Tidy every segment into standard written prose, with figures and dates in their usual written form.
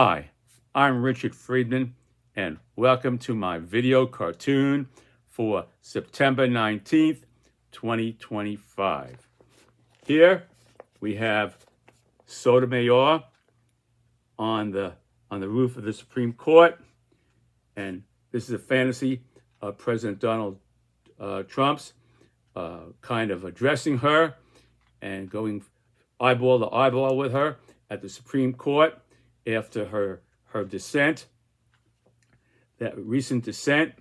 Hi, I'm Richard Friedman, and welcome to my video cartoon for September 19th, 2025. Here we have Sotomayor on the roof of the Supreme Court, and this is a fantasy of President Donald Trump's kind of addressing her and going eyeball to eyeball with her at the Supreme Court after her dissent, that recent dissent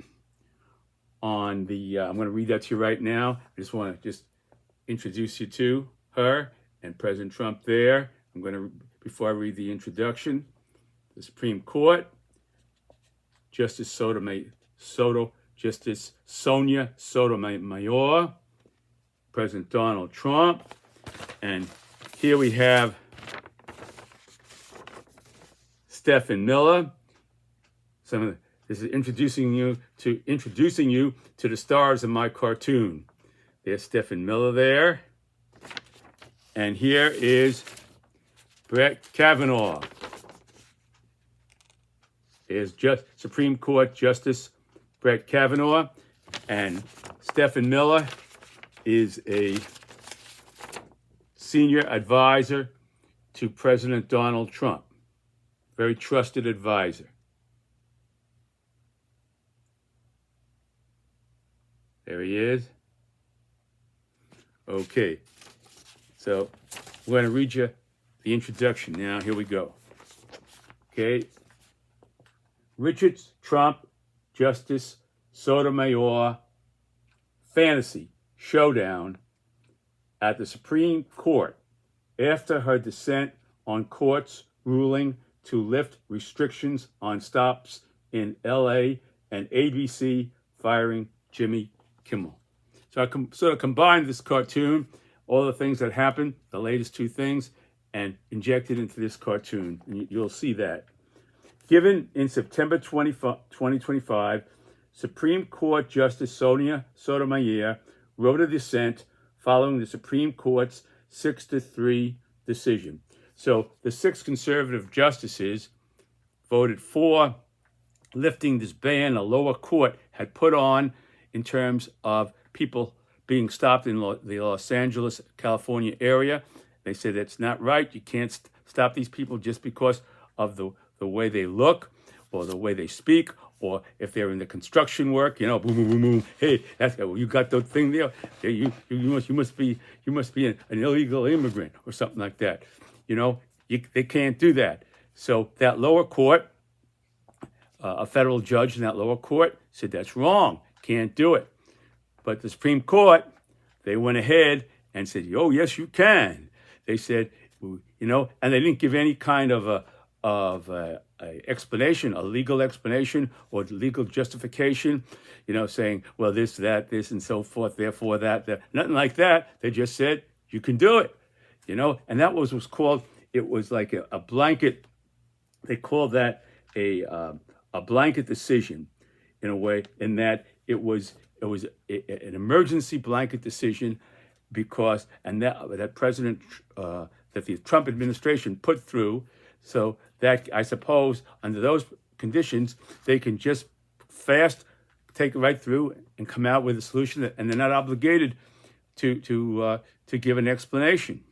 on the, I'm going to read that to you right now. I just want to introduce you to her and President Trump there. I'm going to, before I read the introduction, the Supreme Court, Justice Justice Sonia Sotomayor, President Donald Trump, and here we have Stephen Miller. This is introducing you to the stars of my cartoon. There's Stephen Miller there, and here is Brett Kavanaugh. There's Supreme Court Justice Brett Kavanaugh, and Stephen Miller is a senior advisor to President Donald Trump. Very trusted advisor. There he is. Okay, so I'm going to read you the introduction now. Here we go. Okay. Richard Trump, Justice Sotomayor, fantasy showdown at the Supreme Court after her dissent on court's ruling to lift restrictions on stops in LA and ABC firing Jimmy Kimmel. So I sort of combined this cartoon, all the things that happened, the latest two things, and injected into this cartoon. And you'll see that. Given in September 2025, Supreme Court Justice Sonia Sotomayor wrote a dissent following the Supreme Court's 6-3 decision. So the 6 conservative justices voted for lifting this ban a lower court had put on in terms of people being stopped in the Los Angeles, California area. They said that's not right. You can't stop these people just because of the way they look or the way they speak, or if they're in the construction work, boom, boom, boom, boom. Hey, you got the thing there. You must be an illegal immigrant or something like that. They can't do that. So that lower court, a federal judge in that lower court said that's wrong. Can't do it. But the Supreme Court, they went ahead and said, oh, yes, you can. They said, and they didn't give any kind of a explanation, a legal explanation or legal justification, saying, well, this, and so forth, therefore that. Nothing like that. They just said, you can do it, and that was called, it was like a blanket, they called that a blanket decision in a way, in that it was an emergency blanket decision because, and that that the Trump administration put through, so that I suppose under those conditions, they can just fast take it right through and come out with a solution, and they're not obligated to give an explanation.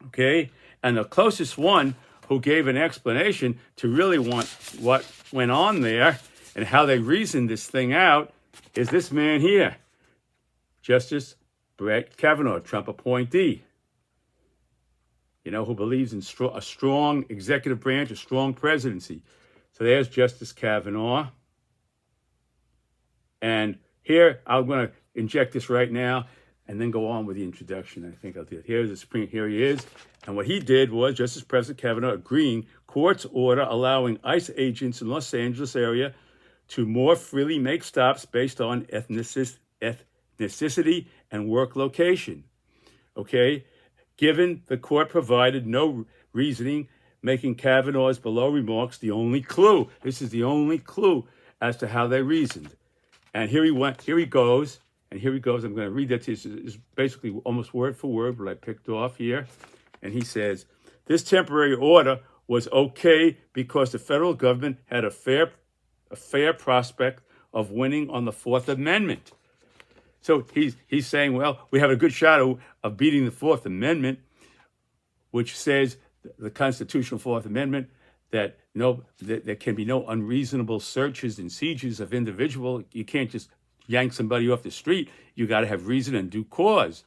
Okay, and the closest one who gave an explanation to really want what went on there and how they reasoned this thing out is this man here, Justice Brett Kavanaugh, Trump appointee. Who believes in a strong executive branch, a strong presidency. So there's Justice Kavanaugh. And here, I'm going to inject this right now and then go on with the introduction. I think I'll do it. Here he is. And what he did was, Justice President Kavanaugh agreeing court's order allowing ICE agents in Los Angeles area to more freely make stops based on ethnicity and work location. Okay? Given the court provided no reasoning, making Kavanaugh's below remarks the only clue. This is the only clue as to how they reasoned. And here he goes. I'm going to read that to you. It's basically almost word for word what I picked off here. And he says, this temporary order was okay because the federal government had a fair prospect of winning on the Fourth Amendment. So he's saying, well, we have a good shot of beating the Fourth Amendment, which says the constitutional Fourth Amendment that there can be no unreasonable searches and sieges of individual. You can't just yank somebody off the street. You got to have reason and due cause.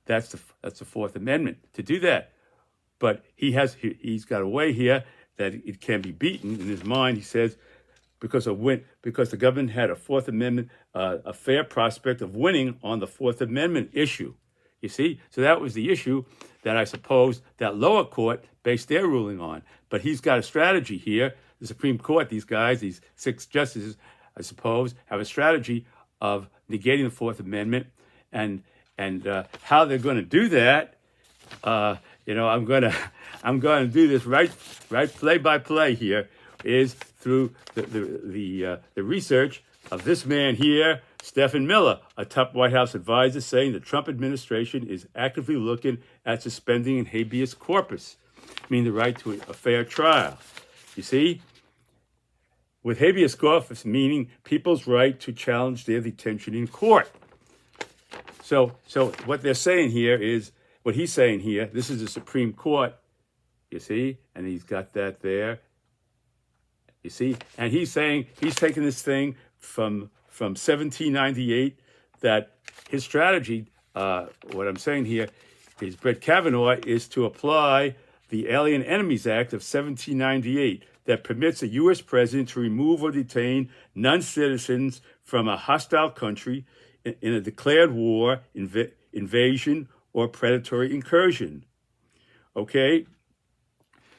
That's the Fourth Amendment to do that. But he's got a way here that it can be beaten. In his mind, he says, because the government had a Fourth Amendment, a fair prospect of winning on the Fourth Amendment issue. You see, so that was the issue that I suppose that lower court based their ruling on. But he's got a strategy here. The Supreme Court, these guys, these 6 justices, I suppose, have a strategy of negating the Fourth Amendment, and how they're going to do that. I'm going to do this right play by play here is through the research of this man here, Stephen Miller, a top White House advisor, saying the Trump administration is actively looking at suspending an habeas corpus, meaning the right to a fair trial. You see, with habeas corpus meaning people's right to challenge their detention in court. So what they're saying here is, what he's saying here, this is the Supreme Court, you see, and he's got that there, you see, and he's saying, he's taking this thing from 1798, that his strategy, what I'm saying here, is Brett Kavanaugh is to apply the Alien Enemies Act of 1798 that permits a U.S. president to remove or detain non-citizens from a hostile country in a declared war, invasion, or predatory incursion. Okay?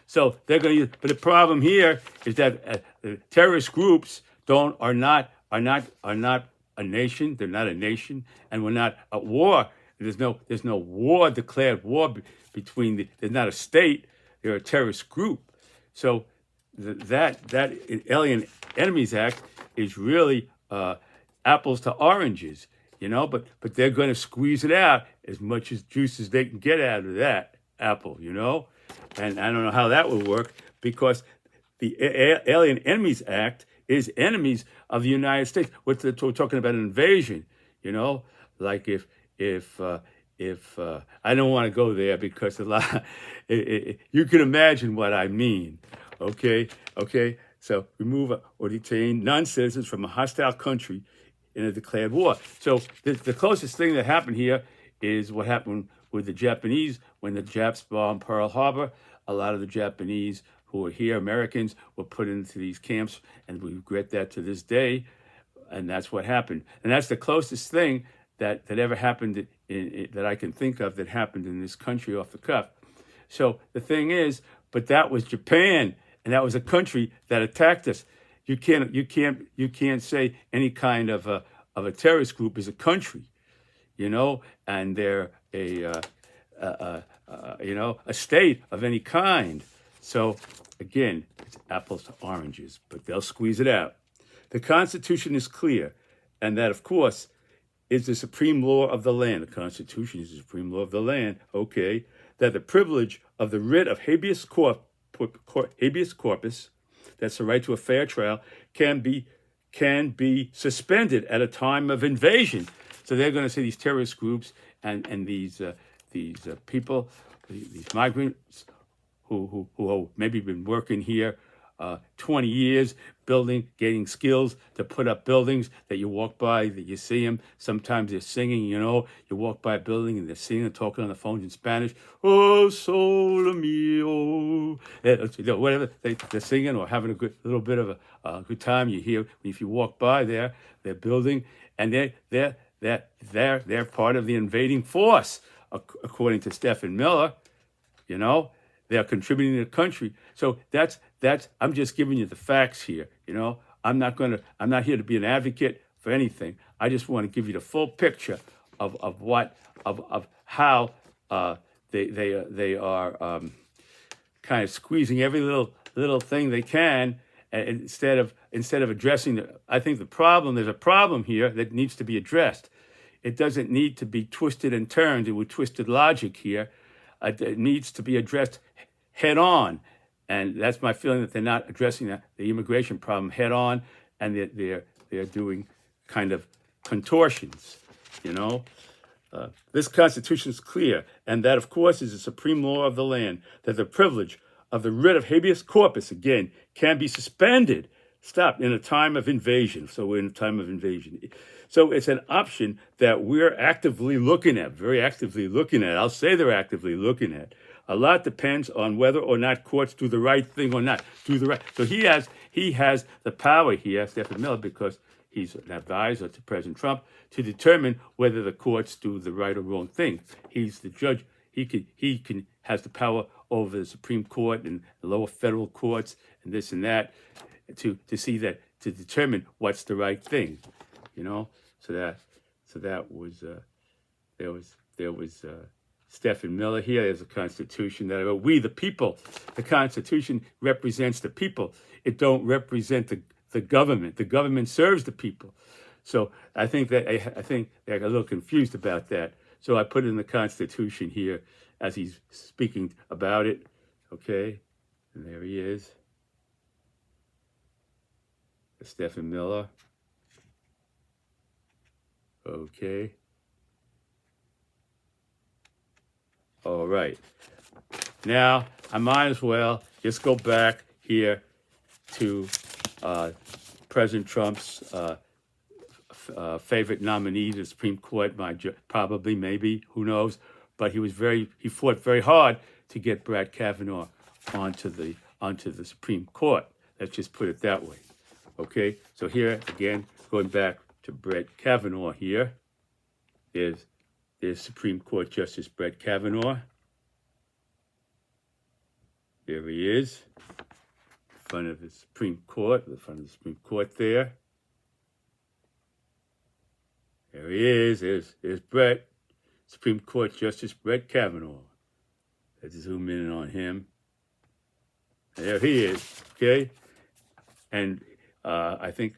So they're going to use, but the problem here is that terrorist groups are not a nation. They're not a nation, and we're not at war. There's no war, declared war between there's not a state. They're a terrorist group. So that Alien Enemies Act is really apples to oranges, but they're going to squeeze it out as much as juice as they can get out of that apple, and I don't know how that will work, because the Alien Enemies Act is enemies of the United States. We're talking about an invasion, like if I don't want to go there because you can imagine what I mean. Okay. So remove or detain non-citizens from a hostile country in a declared war. So the closest thing that happened here is what happened with the Japanese when the Japs bombed Pearl Harbor. A lot of the Japanese who were here, Americans, were put into these camps, and we regret that to this day. And that's what happened. And that's the closest thing that ever happened that I can think of that happened in this country off the cuff. So the thing is, but that was Japan, and that was a country that attacked us. You can't say any kind of a terrorist group is a country, and they're a state of any kind. So again, it's apples to oranges, but they'll squeeze it out. The Constitution is clear, and that, of course, is the supreme law of the land. The Constitution is the supreme law of the land, okay, that the privilege of the writ of habeas corpus, that's the right to a fair trial, can be suspended at a time of invasion. So they're going to say these terrorist groups and these people, these migrants who have maybe been working here 20 years, getting skills to put up buildings that you walk by, that you see them. Sometimes they're singing, you walk by a building and they're singing and talking on the phones in Spanish. Oh, sole mio. Whatever, they're singing or having a little bit of a good time. You hear, if you walk by there, they're building, and they're part of the invading force, according to Stephen Miller, They're contributing to the country. So that's I'm just giving you the facts here. I'm not here to be an advocate for anything. I just want to give you the full picture of how they are kind of squeezing every little thing they can, and instead of addressing I think there's a problem here that needs to be addressed. It doesn't need to be twisted and turned with twisted logic here. It needs to be addressed head on. And that's my feeling, that they're not addressing the immigration problem head on, and that they're doing kind of contortions, you know. This Constitution is clear, and that, of course, is the supreme law of the land, that the privilege of the writ of habeas corpus, again, can be suspended, stopped in a time of invasion. So we're in a time of invasion. So it's an option that we're actively looking at, very actively looking at. I'll say they're actively looking at. A lot depends on whether or not courts do the right thing or not. So he has the power here, Stephen Miller, because he's an advisor to President Trump, to determine whether the courts do the right or wrong thing. He's the judge. He has the power over the Supreme Court and the lower federal courts and this and that, to determine what's the right thing, you know. So that was there was Stephen Miller here. There's a Constitution that wrote. We the people. The Constitution represents the people. It don't represent the government. The government serves the people. So I think they're a little confused about that. So I put it in the Constitution here as he's speaking about it. Okay, and there he is, Stephen Miller. Okay. All right. Now I might as well just go back here to President Trump's favorite nominee to the Supreme Court, probably, maybe, who knows? But he fought very hard to get Brett Kavanaugh onto the Supreme Court. Let's just put it that way. Okay. So here again, going back to Brett Kavanaugh here, there's Supreme Court Justice Brett Kavanaugh. There he is, in front of the Supreme Court, there. There he is. There's Brett, Supreme Court Justice Brett Kavanaugh. Let's zoom in on him. There he is, okay? And I think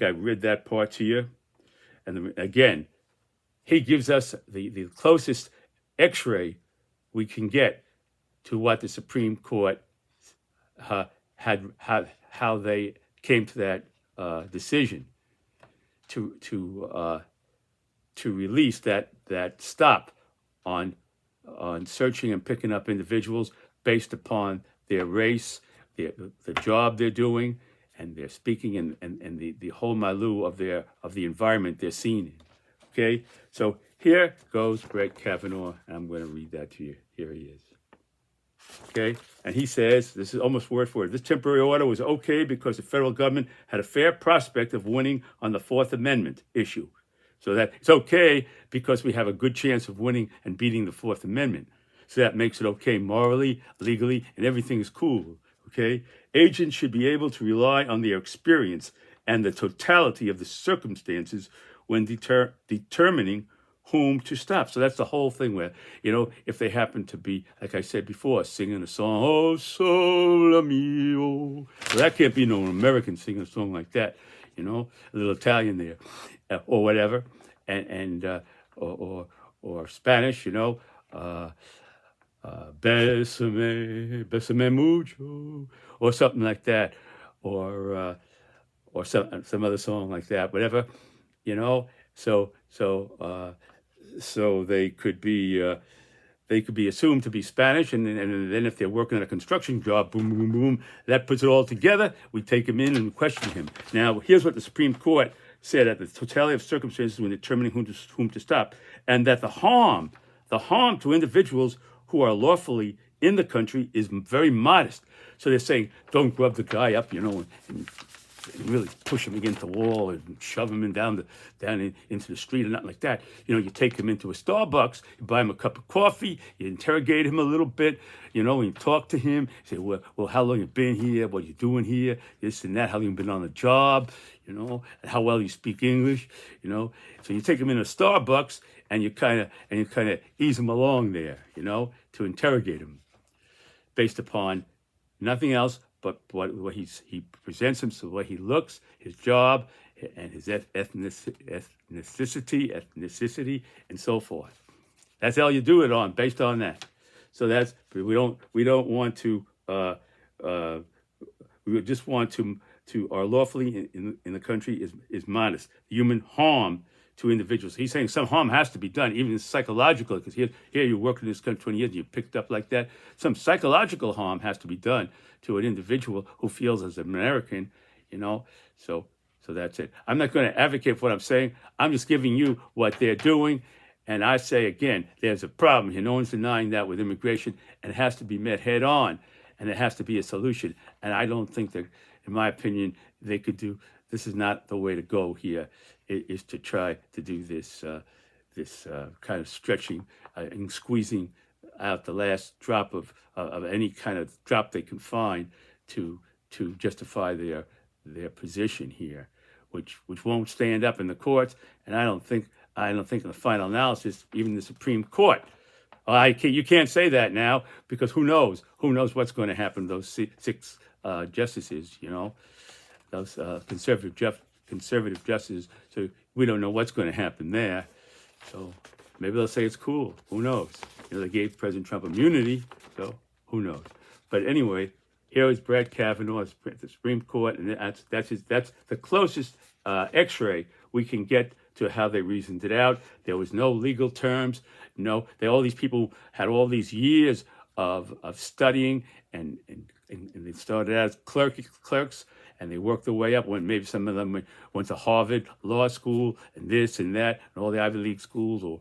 I read that part to you. And again, he gives us the closest x-ray we can get to what the Supreme Court how they came to that decision to release that stop on searching and picking up individuals based upon their race, the job they're doing, and their speaking, and the whole milieu of the environment they're seen in. Okay, so here goes Brett Kavanaugh, and I'm going to read that to you. Here he is. Okay, and he says, this is almost word for word, this temporary order was okay because the federal government had a fair prospect of winning on the Fourth Amendment issue. So that it's okay because we have a good chance of winning and beating the Fourth Amendment. So that makes it okay morally, legally, and everything is cool. Okay, agents should be able to rely on their experience and the totality of the circumstances when determining whom to stop. So that's the whole thing where, if they happen to be, like I said before, singing a song, oh, sole mio. Well, that can't be no American singing a song like that, a little Italian there, or whatever, or Spanish, besame mucho, or something like that, or some other song like that, whatever, So they could be assumed to be Spanish, and then if they're working on a construction job, boom, boom, boom, that puts it all together. We take him in and question him. Now, here's what the Supreme Court said at the totality of circumstances when determining whom to stop, and that the harm to individuals who are lawfully in the country is very modest. So they're saying, don't rub the guy up, and really push him against the wall and shove him down into the street or nothing like that. You take him into a Starbucks, you buy him a cup of coffee, you interrogate him a little bit, and you talk to him. You say, well, how long you been here? What you doing here? This and that. How long you been on the job? And how well you speak English? So you take him into a Starbucks and you kind of ease him along there, to interrogate him, based upon nothing else but what he presents himself, the way he looks, his job, and his ethnicity, and so forth. That's all you do it on, based on that. So that's we don't want to we would just want to are lawfully in the country is modest. Human harm to individuals. He's saying some harm has to be done, even psychological, because here you worked in this country 20 years and you picked up like that. Some psychological harm has to be done to an individual who feels as an American, So that's it. I'm not going to advocate for what I'm saying. I'm just giving you what they're doing. And I say again, there's a problem here. No one's denying that with immigration, and it has to be met head on, and it has to be a solution. And I don't think that, in my opinion, they could do. This is not the way to go here. It is to try to do this kind of stretching and squeezing out the last drop of any kind of drop they can find to justify their position here, which won't stand up in the courts. And I don't think in the final analysis, even the Supreme Court. You can't say that now, because who knows what's going to happen to those six justices, those conservative justices. So we don't know what's going to happen there. So maybe they'll say it's cool. Who knows? They gave President Trump immunity, so who knows? But anyway, here is Brett Kavanaugh, the Supreme Court, and that's the closest X-ray we can get to how they reasoned it out. There was no legal terms. No, all these people had all these years of studying, and they started out as clerks, and they worked their way up. When maybe some of them went to Harvard Law School and this and that, and all the Ivy League schools, or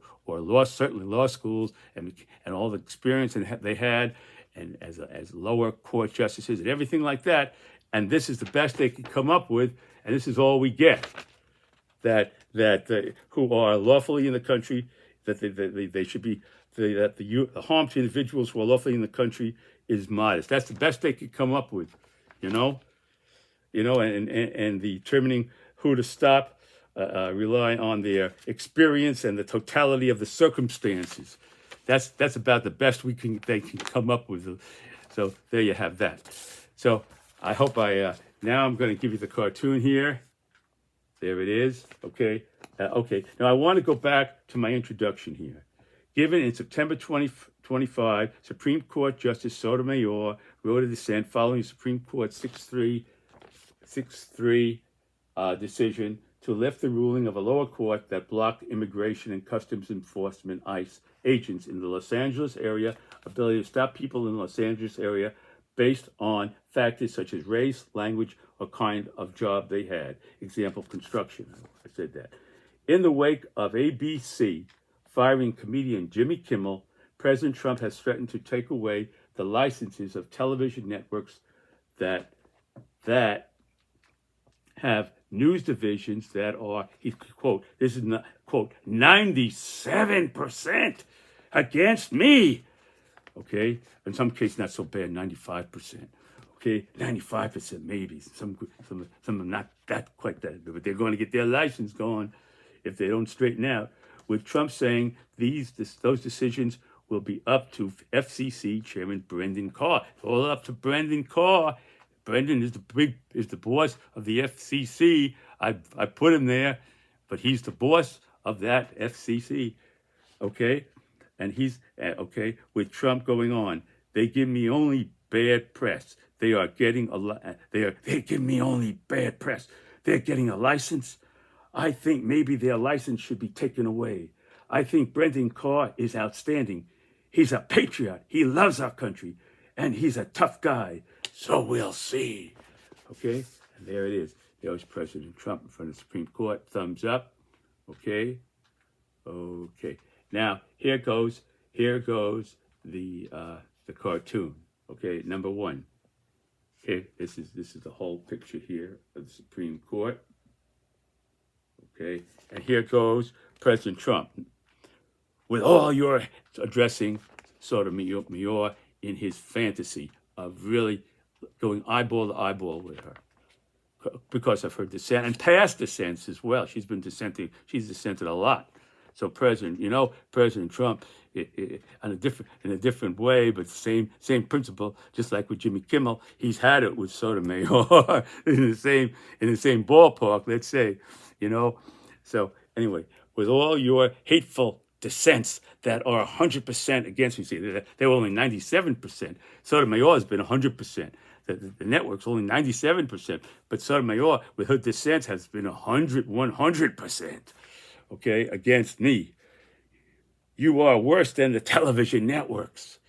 certainly law schools, and all the experience they had, and as lower court justices and everything like that. And this is the best they could come up with, and this is all we get. That who are lawfully in the country, that they should be, that the harm to individuals who are lawfully in the country is modest. That's the best they could come up with, and determining who to stop, rely on their experience and the totality of the circumstances. That's about the best they can come up with. So there you have that. So I hope now I'm going to give you the cartoon here. There it is. Okay. Now I want to go back to my introduction here. Given in September 2025, Supreme Court Justice Sotomayor wrote a dissent following the Supreme Court 6-3 decision to lift the ruling of a lower court that blocked immigration and customs enforcement ICE agents in the Los Angeles area ability to stop people in the Los Angeles area based on factors such as race, language, or kind of job they had. Example, construction. I said that. In the wake of ABC firing comedian Jimmy Kimmel, President Trump has threatened to take away the licenses of television networks that have news divisions that are, quote, this is not, quote, 97% against me. Okay? In some cases, not so bad, 95%. Okay? 95% maybe. Some are not quite that good, but they're going to get their license gone if they don't straighten out. With Trump saying those decisions will be up to FCC Chairman Brendan Carr. It's all up to Brendan Carr. Brendan is the boss of the FCC. I put him there, but he's the boss of that FCC. Okay, and he's okay with Trump going on. They give me only bad press. They are getting they give me only bad press. They're getting a license. I think maybe their license should be taken away. I think Brendan Carr is outstanding. He's a patriot. He loves our country, and he's a tough guy. So we'll see. Okay? And there it is. There's President Trump in front of the Supreme Court. Thumbs up. Okay? Okay. Now, here goes the cartoon. Okay, number one. Okay, this is the whole picture here of the Supreme Court. Okay, and here goes President Trump with all your addressing Sotomayor in his fantasy of really going eyeball to eyeball with her because of her dissent and past dissents as well. She's dissented a lot. So President Trump, in a different way, but same principle. Just like with Jimmy Kimmel, he's had it with Sotomayor in the same ballpark. Let's say, So anyway, with all your hateful dissents that are 100% against me. See, they were only 97%. Sotomayor has been 100%. The network's only 97%, but Sotomayor, with her dissents, has been 100%, okay, against me. You are worse than the television networks,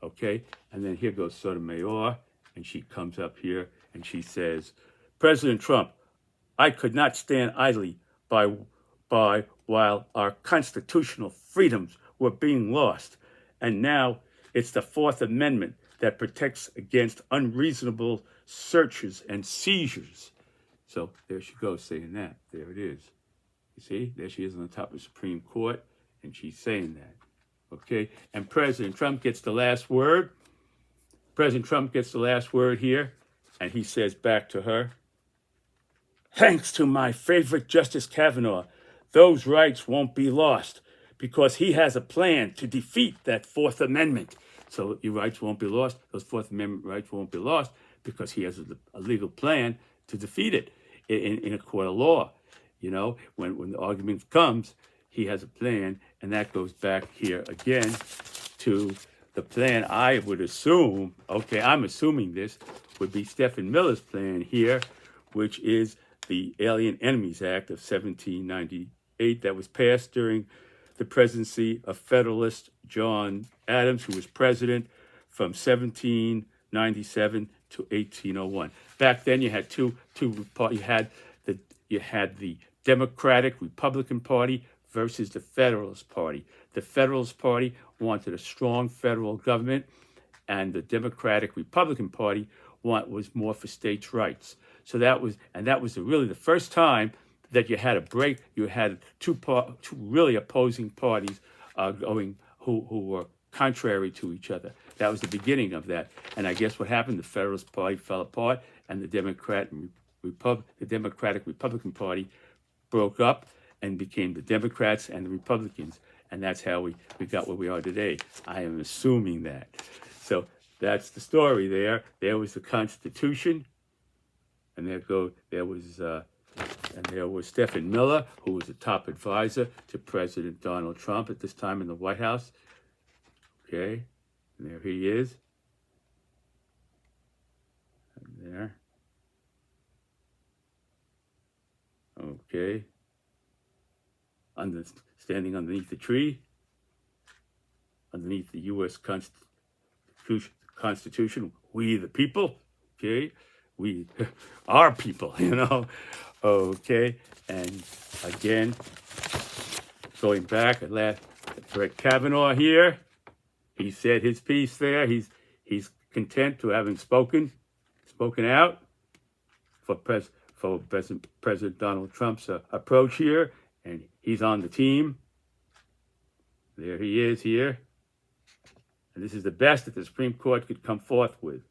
okay? And then here goes Sotomayor, and she comes up here, and she says, President Trump, I could not stand idly by while our constitutional freedoms were being lost. And now it's the Fourth Amendment that protects against unreasonable searches and seizures. So there she goes saying that. There it is. You see, there she is on the top of the Supreme Court, and she's saying that. Okay, and President Trump gets the last word. President Trump gets the last word here, and he says back to her, thanks to my favorite Justice Kavanaugh, those rights won't be lost because he has a plan to defeat that Fourth Amendment. So your rights won't be lost. Those Fourth Amendment rights won't be lost because he has a legal plan to defeat it in a court of law. You know, when the argument comes, he has a plan, and that goes back here again to the plan I would assume, okay, I'm assuming this, would be Stephen Miller's plan here, which is the Alien Enemies Act of 1798 that was passed during the presidency of Federalist John Adams, who was president from 1797 to 1801. Back then, you had you had the Democratic Republican Party versus the Federalist Party. The Federalist Party wanted a strong federal government, and the Democratic Republican Party was more for states' rights. So that was really the first time that you had a break. You had two really opposing parties who were contrary to each other. That was the beginning of that. And I guess what happened? The Federalist Party fell apart, and the Democratic Republican Party broke up and became the Democrats and the Republicans. And that's how we got where we are today. I am assuming that. So that's the story there. There was the Constitution, and there was Stephen Miller, who was the top advisor to President Donald Trump at this time in the White House. Okay, and there he is. And there. Okay. Standing underneath the tree, underneath the U.S. Constitution, we the people, okay? We are people, you know, okay? And again, going back at last, Brett Kavanaugh here, he said his piece there. He's content to having spoken out for President Donald Trump's approach here, and he's on the team. There he is here. And this is the best that the Supreme Court could come forth with.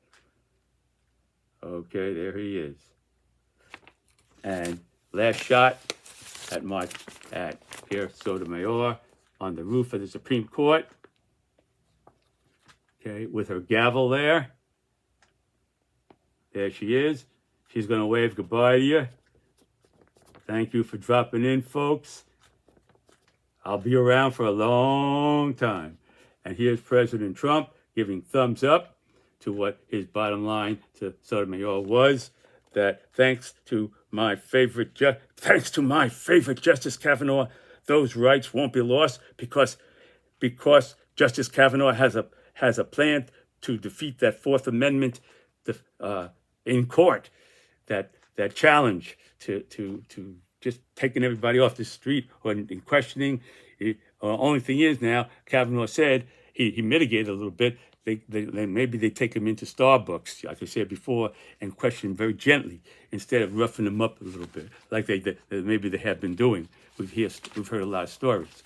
Okay, there he is. And last shot at here Sotomayor on the roof of the Supreme Court. Okay, with her gavel there. There she is. She's going to wave goodbye to you. Thank you for dropping in, folks. I'll be around for a long time. And here's President Trump giving thumbs up to what his bottom line to Sotomayor was, that thanks to my favorite Justice Kavanaugh, those rights won't be lost because Justice Kavanaugh has a plan to defeat that Fourth Amendment in court, that challenge to just taking everybody off the street or in questioning. Only thing is now, Kavanaugh said he mitigated a little bit. Maybe they take him into Starbucks, like I said before, and question him very gently instead of roughing him up a little bit, like maybe they have been doing. We've heard a lot of stories.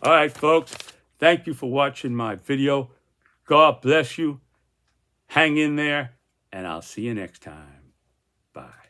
All right, folks, thank you for watching my video. God bless you. Hang in there, and I'll see you next time. Bye.